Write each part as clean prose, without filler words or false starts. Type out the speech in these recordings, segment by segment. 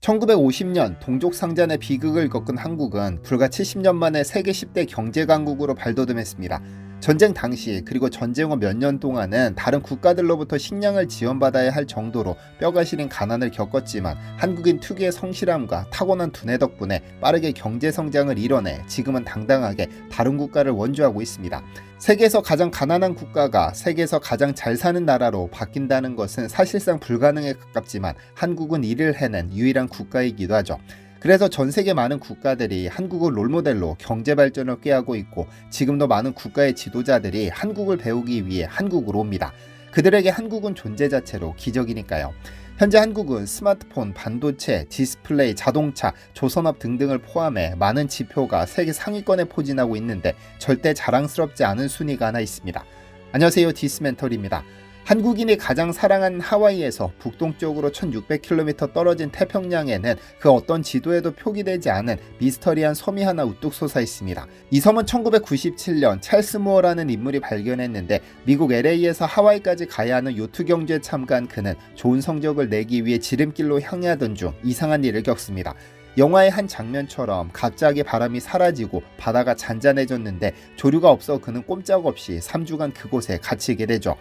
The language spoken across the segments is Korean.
1950년 동족상잔의 비극을 겪은 한국은 불과 70년 만에 세계 10대 경제강국으로 발돋움했습니다. 전쟁 당시 그리고 전쟁 후 몇 년 동안은 다른 국가들로부터 식량을 지원받아야 할 정도로 뼈가 시린 가난을 겪었지만 한국인 특유의 성실함과 타고난 두뇌 덕분에 빠르게 경제 성장을 이뤄내 지금은 당당하게 다른 국가를 원주하고 있습니다. 세계에서 가장 가난한 국가가 세계에서 가장 잘 사는 나라로 바뀐다는 것은 사실상 불가능에 가깝지만 한국은 이를 해낸 유일한 국가이기도 하죠. 그래서 전 세계 많은 국가들이 한국을 롤모델로 경제 발전을 꾀하고 있고 지금도 많은 국가의 지도자들이 한국을 배우기 위해 한국으로 옵니다. 그들에게 한국은 존재 자체로 기적이니까요. 현재 한국은 스마트폰, 반도체, 디스플레이, 자동차, 조선업 등등을 포함해 많은 지표가 세계 상위권에 포진하고 있는데 절대 자랑스럽지 않은 순위가 하나 있습니다. 안녕하세요, 디스멘털입니다. 한국인이 가장 사랑하는 하와이에서 북동쪽으로 1600km 떨어진 태평양에는 그 어떤 지도에도 표기되지 않은 미스터리한 섬이 하나 우뚝 솟아 있습니다. 이 섬은 1997년 찰스 무어라는 인물이 발견했는데 미국 LA에서 하와이까지 가야 하는 요트 경주에 참가한 그는 좋은 성적을 내기 위해 지름길로 향하던 중 이상한 일을 겪습니다. 영화의 한 장면처럼 갑자기 바람이 사라지고 바다가 잔잔해졌는데 조류가 없어 그는 꼼짝없이 3주간 그곳에 갇히게 되죠.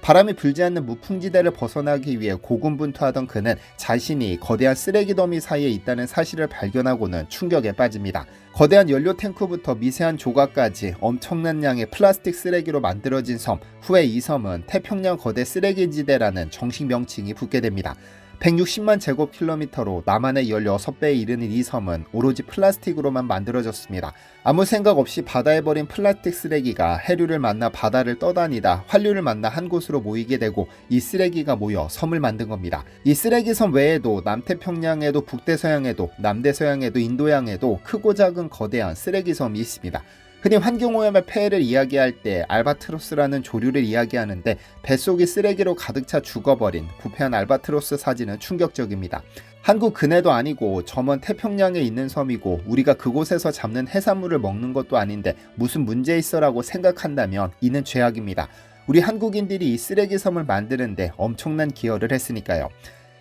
바람이 불지 않는 무풍지대를 벗어나기 위해 고군분투하던 그는 자신이 거대한 쓰레기 더미 사이에 있다는 사실을 발견하고는 충격에 빠집니다. 거대한 연료 탱크부터 미세한 조각까지 엄청난 양의 플라스틱 쓰레기로 만들어진 섬, 후에 이 섬은 태평양 거대 쓰레기지대라는 정식 명칭이 붙게 됩니다. 160만 제곱킬로미터로 남한의 16배에 이르는 이 섬은 오로지 플라스틱으로만 만들어졌습니다. 아무 생각 없이 바다에 버린 플라스틱 쓰레기가 해류를 만나 바다를 떠다니다 환류를 만나 한 곳으로 모이게 되고 이 쓰레기가 모여 섬을 만든 겁니다. 이 쓰레기 섬 외에도 남태평양에도 북대서양에도 남대서양에도 인도양에도 크고 작은 거대한 쓰레기 섬이 있습니다. 흔히 환경오염의 폐해를 이야기할 때 알바트로스라는 조류를 이야기하는데 뱃속이 쓰레기로 가득 차 죽어버린 부패한 알바트로스 사진은 충격적입니다. 한국 근해도 아니고 저 먼 태평양에 있는 섬이고 우리가 그곳에서 잡는 해산물을 먹는 것도 아닌데 무슨 문제 있어라고 생각한다면 이는 죄악입니다. 우리 한국인들이 이 쓰레기 섬을 만드는데 엄청난 기여를 했으니까요.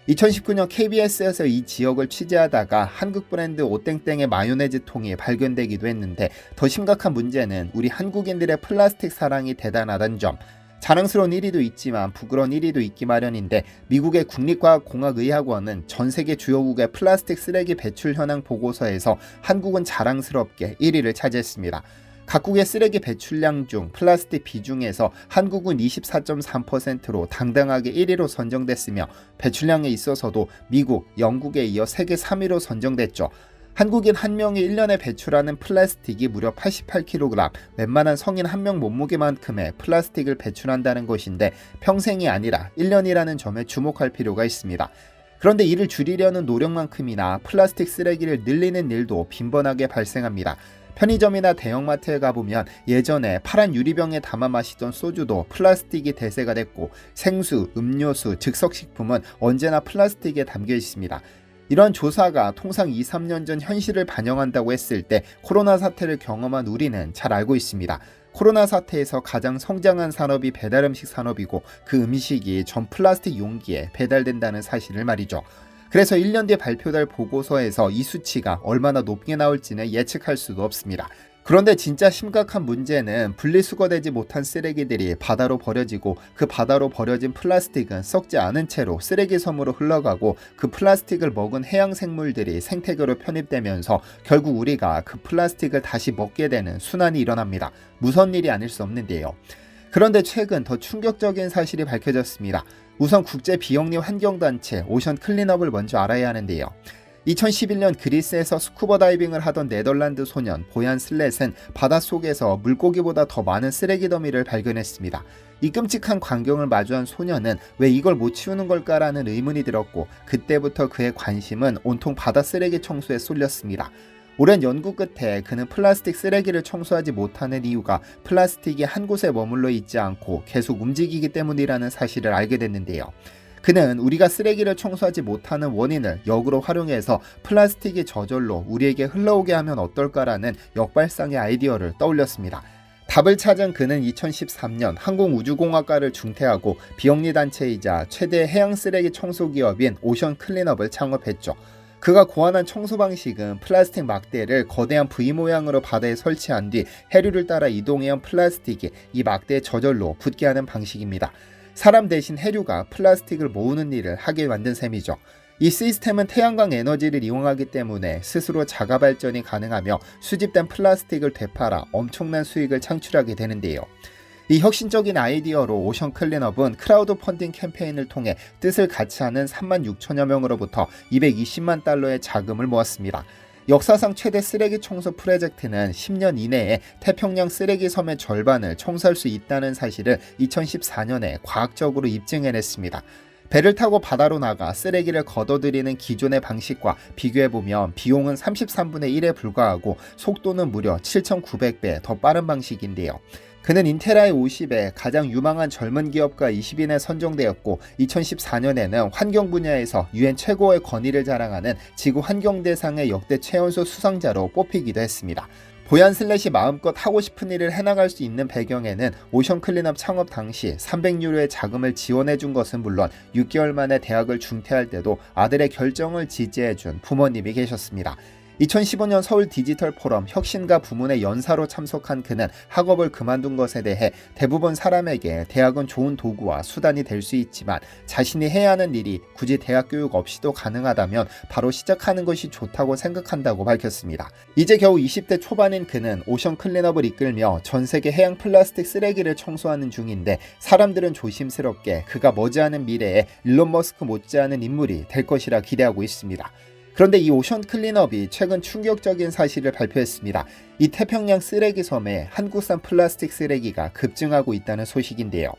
2019년 KBS에서 이 지역을 취재하다가 한국 브랜드 오땡땡의 마요네즈 통이 발견되기도 했는데 더 심각한 문제는 우리 한국인들의 플라스틱 사랑이 대단하다는 점. 자랑스러운 1위도 있지만 부끄러운 1위도 있기 마련인데 미국의 국립과학공학의학원은 전 세계 주요국의 플라스틱 쓰레기 배출 현황 보고서에서 한국은 자랑스럽게 1위를 차지했습니다. 각국의 쓰레기 배출량 중 플라스틱 비중에서 한국은 24.3%로 당당하게 1위로 선정됐으며 배출량에 있어서도 미국, 영국에 이어 세계 3위로 선정됐죠. 한국인 한 명이 1년에 배출하는 플라스틱이 무려 88kg, 웬만한 성인 한 명 몸무게만큼의 플라스틱을 배출한다는 것인데 평생이 아니라 1년이라는 점에 주목할 필요가 있습니다. 그런데 이를 줄이려는 노력만큼이나 플라스틱 쓰레기를 늘리는 일도 빈번하게 발생합니다. 편의점이나 대형마트에 가보면 예전에 파란 유리병에 담아 마시던 소주도 플라스틱이 대세가 됐고 생수, 음료수, 즉석식품은 언제나 플라스틱에 담겨 있습니다. 이런 조사가 통상 2-3년 전 현실을 반영한다고 했을 때 코로나 사태를 경험한 우리는 잘 알고 있습니다. 코로나 사태에서 가장 성장한 산업이 배달음식 산업이고 그 음식이 전 플라스틱 용기에 배달된다는 사실을 말이죠. 그래서 1년 뒤에 발표될 보고서에서 이 수치가 얼마나 높게 나올지는 예측할 수도 없습니다. 그런데 진짜 심각한 문제는 분리수거되지 못한 쓰레기들이 바다로 버려지고 그 바다로 버려진 플라스틱은 썩지 않은 채로 쓰레기 섬으로 흘러가고 그 플라스틱을 먹은 해양 생물들이 생태계로 편입되면서 결국 우리가 그 플라스틱을 다시 먹게 되는 순환이 일어납니다. 무서운 일이 아닐 수 없는데요. 그런데 최근 더 충격적인 사실이 밝혀졌습니다. 우선 국제 비영리 환경단체 오션 클린업을 먼저 알아야 하는데요. 2011년 그리스에서 스쿠버 다이빙을 하던 네덜란드 소년 보얀 슬렛은 바닷속에서 물고기보다 더 많은 쓰레기 더미를 발견했습니다. 이 끔찍한 광경을 마주한 소년은 왜 이걸 못 치우는 걸까라는 의문이 들었고 그때부터 그의 관심은 온통 바다 쓰레기 청소에 쏠렸습니다. 오랜 연구 끝에 그는 플라스틱 쓰레기를 청소하지 못하는 이유가 플라스틱이 한 곳에 머물러 있지 않고 계속 움직이기 때문이라는 사실을 알게 됐는데요. 그는 우리가 쓰레기를 청소하지 못하는 원인을 역으로 활용해서 플라스틱이 저절로 우리에게 흘러오게 하면 어떨까라는 역발상의 아이디어를 떠올렸습니다. 답을 찾은 그는 2013년 항공우주공학과를 중퇴하고 비영리 단체이자 최대 해양 쓰레기 청소 기업인 오션 클린업을 창업했죠. 그가 고안한 청소 방식은 플라스틱 막대를 거대한 V 모양으로 바다에 설치한 뒤 해류를 따라 이동해온 플라스틱이 이 막대에 저절로 붙게 하는 방식입니다. 사람 대신 해류가 플라스틱을 모으는 일을 하게 만든 셈이죠. 이 시스템은 태양광 에너지를 이용하기 때문에 스스로 자가 발전이 가능하며 수집된 플라스틱을 되팔아 엄청난 수익을 창출하게 되는데요. 이 혁신적인 아이디어로 오션 클린업은 크라우드 펀딩 캠페인을 통해 뜻을 같이 하는 3만 6천여 명으로부터 220만 달러의 자금을 모았습니다. 역사상 최대 쓰레기 청소 프로젝트는 10년 이내에 태평양 쓰레기 섬의 절반을 청소할 수 있다는 사실을 2014년에 과학적으로 입증해냈습니다. 배를 타고 바다로 나가 쓰레기를 걷어들이는 기존의 방식과 비교해보면 비용은 33분의 1에 불과하고 속도는 무려 7,900배 더 빠른 방식인데요. 그는 인테라의 50에 가장 유망한 젊은 기업가 20인에 선정되었고 2014년에는 환경 분야에서 UN 최고의 권위를 자랑하는 지구 환경대상의 역대 최연소 수상자로 뽑히기도 했습니다. 보얀 슬랫이 마음껏 하고 싶은 일을 해나갈 수 있는 배경에는 오션 클린업 창업 당시 300유로의 자금을 지원해준 것은 물론 6개월 만에 대학을 중퇴할 때도 아들의 결정을 지지해준 부모님이 계셨습니다. 2015년 서울 디지털 포럼 혁신가 부문의 연사로 참석한 그는 학업을 그만둔 것에 대해 대부분 사람에게 대학은 좋은 도구와 수단이 될 수 있지만 자신이 해야 하는 일이 굳이 대학 교육 없이도 가능하다면 바로 시작하는 것이 좋다고 생각한다고 밝혔습니다. 이제 겨우 20대 초반인 그는 오션 클린업을 이끌며 전 세계 해양 플라스틱 쓰레기를 청소하는 중인데 사람들은 조심스럽게 그가 머지않은 미래에 일론 머스크 못지않은 인물이 될 것이라 기대하고 있습니다. 그런데 이 오션 클린업이 최근 충격적인 사실을 발표했습니다. 이 태평양 쓰레기 섬에 한국산 플라스틱 쓰레기가 급증하고 있다는 소식인데요.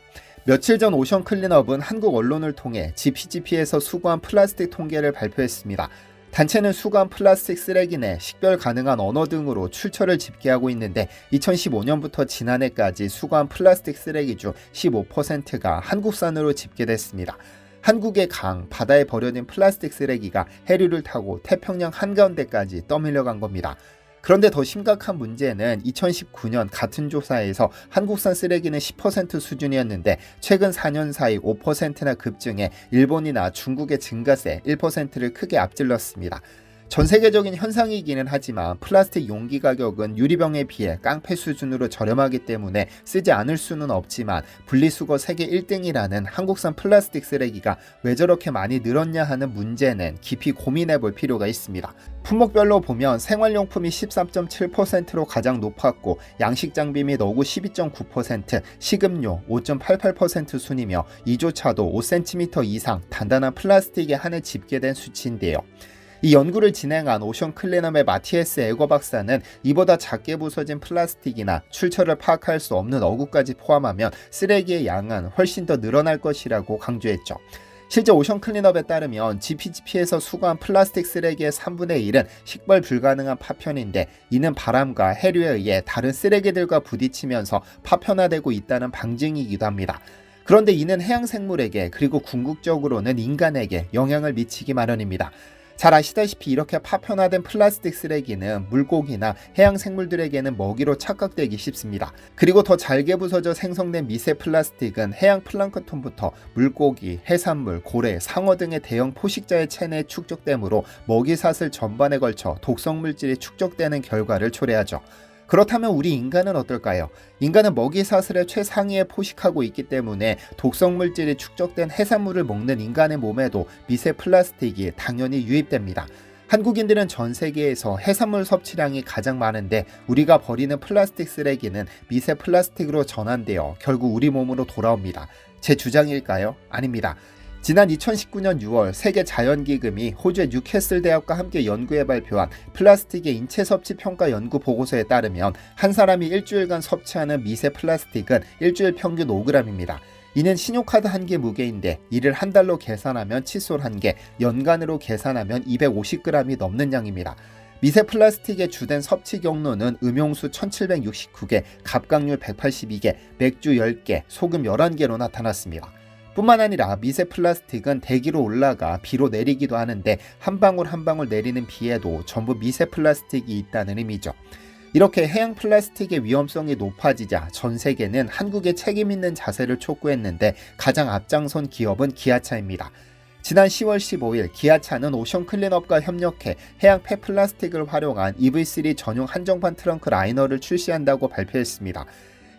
며칠 전 오션 클린업은 한국 언론을 통해 GPGP에서 수거한 플라스틱 통계를 발표했습니다. 단체는 수거한 플라스틱 쓰레기 내 식별 가능한 언어 등으로 출처를 집계하고 있는데 2015년부터 지난해까지 수거한 플라스틱 쓰레기 중 15%가 한국산으로 집계됐습니다. 한국의 강, 바다에 버려진 플라스틱 쓰레기가 해류를 타고 태평양 한가운데까지 떠밀려간 겁니다. 그런데 더 심각한 문제는 2019년 같은 조사에서 한국산 쓰레기는 10% 수준이었는데 최근 4년 사이 5%나 급증해 일본이나 중국의 증가세 1%를 크게 앞질렀습니다. 전 세계적인 현상이기는 하지만 플라스틱 용기 가격은 유리병에 비해 깡패 수준으로 저렴하기 때문에 쓰지 않을 수는 없지만 분리수거 세계 1등이라는 한국산 플라스틱 쓰레기가 왜 저렇게 많이 늘었냐 하는 문제는 깊이 고민해 볼 필요가 있습니다. 품목별로 보면 생활용품이 13.7%로 가장 높았고 양식 장비 및 어구 12.9%, 식음료 5.88% 순이며 이조차도 5cm 이상 단단한 플라스틱에 한해 집계된 수치인데요. 이 연구를 진행한 오션 클린업의 마티에스 에거 박사는 이보다 작게 부서진 플라스틱이나 출처를 파악할 수 없는 어구까지 포함하면 쓰레기의 양은 훨씬 더 늘어날 것이라고 강조했죠. 실제 오션 클린업에 따르면 GPGP에서 수거한 플라스틱 쓰레기의 3분의 1은 식별 불가능한 파편인데 이는 바람과 해류에 의해 다른 쓰레기들과 부딪히면서 파편화되고 있다는 방증이기도 합니다. 그런데 이는 해양 생물에게 그리고 궁극적으로는 인간에게 영향을 미치기 마련입니다. 잘 아시다시피 이렇게 파편화된 플라스틱 쓰레기는 물고기나 해양 생물들에게는 먹이로 착각되기 쉽습니다. 그리고 더 잘게 부서져 생성된 미세 플라스틱은 해양 플랑크톤부터 물고기, 해산물, 고래, 상어 등의 대형 포식자의 체내에 축적되므로 먹이사슬 전반에 걸쳐 독성 물질이 축적되는 결과를 초래하죠. 그렇다면 우리 인간은 어떨까요? 인간은 먹이사슬의 최상위에 포식하고 있기 때문에 독성 물질이 축적된 해산물을 먹는 인간의 몸에도 미세 플라스틱이 당연히 유입됩니다. 한국인들은 전 세계에서 해산물 섭취량이 가장 많은데 우리가 버리는 플라스틱 쓰레기는 미세 플라스틱으로 전환되어 결국 우리 몸으로 돌아옵니다. 제 주장일까요? 아닙니다. 지난 2019년 6월 세계자연기금이 호주의 뉴캐슬 대학과 함께 연구해 발표한 플라스틱의 인체 섭취 평가 연구 보고서에 따르면 한 사람이 일주일간 섭취하는 미세 플라스틱은 일주일 평균 5g입니다. 이는 신용카드 한 개 무게인데 이를 한 달로 계산하면 칫솔 한 개, 연간으로 계산하면 250g이 넘는 양입니다. 미세 플라스틱의 주된 섭취 경로는 음용수 1769개, 갑각류 182개, 맥주 10개, 소금 11개로 나타났습니다. 뿐만 아니라 미세 플라스틱은 대기로 올라가 비로 내리기도 하는데 한 방울 한 방울 내리는 비에도 전부 미세 플라스틱이 있다는 의미죠. 이렇게 해양 플라스틱의 위험성이 높아지자 전 세계는 한국의 책임 있는 자세를 촉구했는데 가장 앞장선 기업은 기아차입니다. 지난 10월 15일 기아차는 오션클린업과 협력해 해양 폐플라스틱을 활용한 EV3 전용 한정판 트렁크 라이너를 출시한다고 발표했습니다.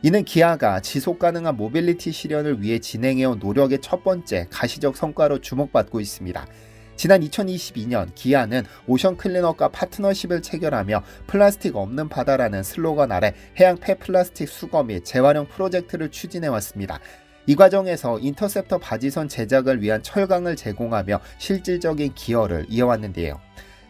이는 기아가 지속가능한 모빌리티 실현을 위해 진행해온 노력의 첫 번째 가시적 성과로 주목받고 있습니다. 지난 2022년 기아는 오션클린업과 파트너십을 체결하며 플라스틱 없는 바다라는 슬로건 아래 해양 폐플라스틱 수거 및 재활용 프로젝트를 추진해왔습니다. 이 과정에서 인터셉터 바지선 제작을 위한 철강을 제공하며 실질적인 기여를 이어왔는데요.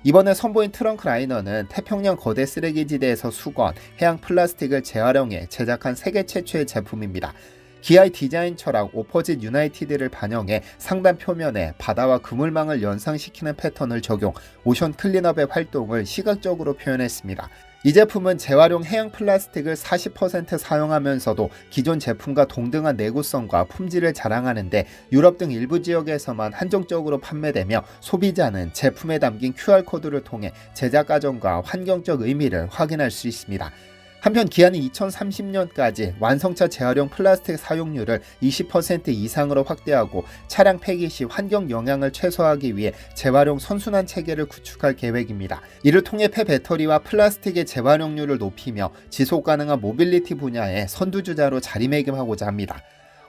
이번에 선보인 트렁크 라이너는 태평양 거대 쓰레기지대에서 수거한 해양 플라스틱을 재활용해 제작한 세계 최초의 제품입니다. 기아의 디자인 철학 오퍼짓 유나이티드를 반영해 상단 표면에 바다와 그물망을 연상시키는 패턴을 적용, 오션 클린업의 활동을 시각적으로 표현했습니다. 이 제품은 재활용 해양 플라스틱을 40% 사용하면서도 기존 제품과 동등한 내구성과 품질을 자랑하는데 유럽 등 일부 지역에서만 한정적으로 판매되며 소비자는 제품에 담긴 QR코드를 통해 제작 과정과 환경적 의미를 확인할 수 있습니다. 한편 기아는 2030년까지 완성차 재활용 플라스틱 사용률을 20% 이상으로 확대하고 차량 폐기 시 환경 영향을 최소화하기 위해 재활용 선순환 체계를 구축할 계획입니다. 이를 통해 폐배터리와 플라스틱의 재활용률을 높이며 지속가능한 모빌리티 분야의 선두주자로 자리매김하고자 합니다.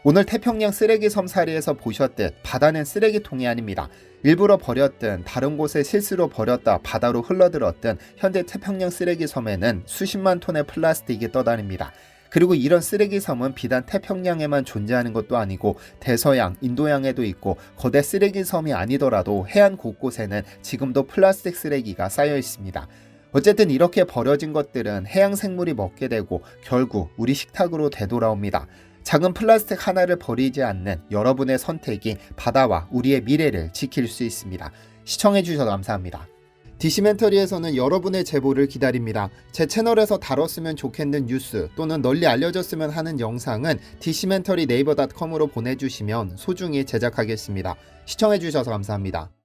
오늘 태평양 쓰레기 섬 사례에서 보셨듯 바다는 쓰레기통이 아닙니다. 일부러 버렸든 다른 곳에 실수로 버렸다 바다로 흘러들었든 현재 태평양 쓰레기 섬에는 수십만 톤의 플라스틱이 떠다닙니다. 그리고 이런 쓰레기 섬은 비단 태평양에만 존재하는 것도 아니고 대서양, 인도양에도 있고 거대 쓰레기 섬이 아니더라도 해안 곳곳에는 지금도 플라스틱 쓰레기가 쌓여 있습니다. 어쨌든 이렇게 버려진 것들은 해양 생물이 먹게 되고 결국 우리 식탁으로 되돌아옵니다. 작은 플라스틱 하나를 버리지 않는 여러분의 선택이 바다와 우리의 미래를 지킬 수 있습니다. 시청해주셔서 감사합니다. 디시멘터리에서는 여러분의 제보를 기다립니다. 제 채널에서 다뤘으면 좋겠는 뉴스 또는 널리 알려졌으면 하는 영상은 디시멘터리 네이버.com으로 보내주시면 소중히 제작하겠습니다. 시청해주셔서 감사합니다.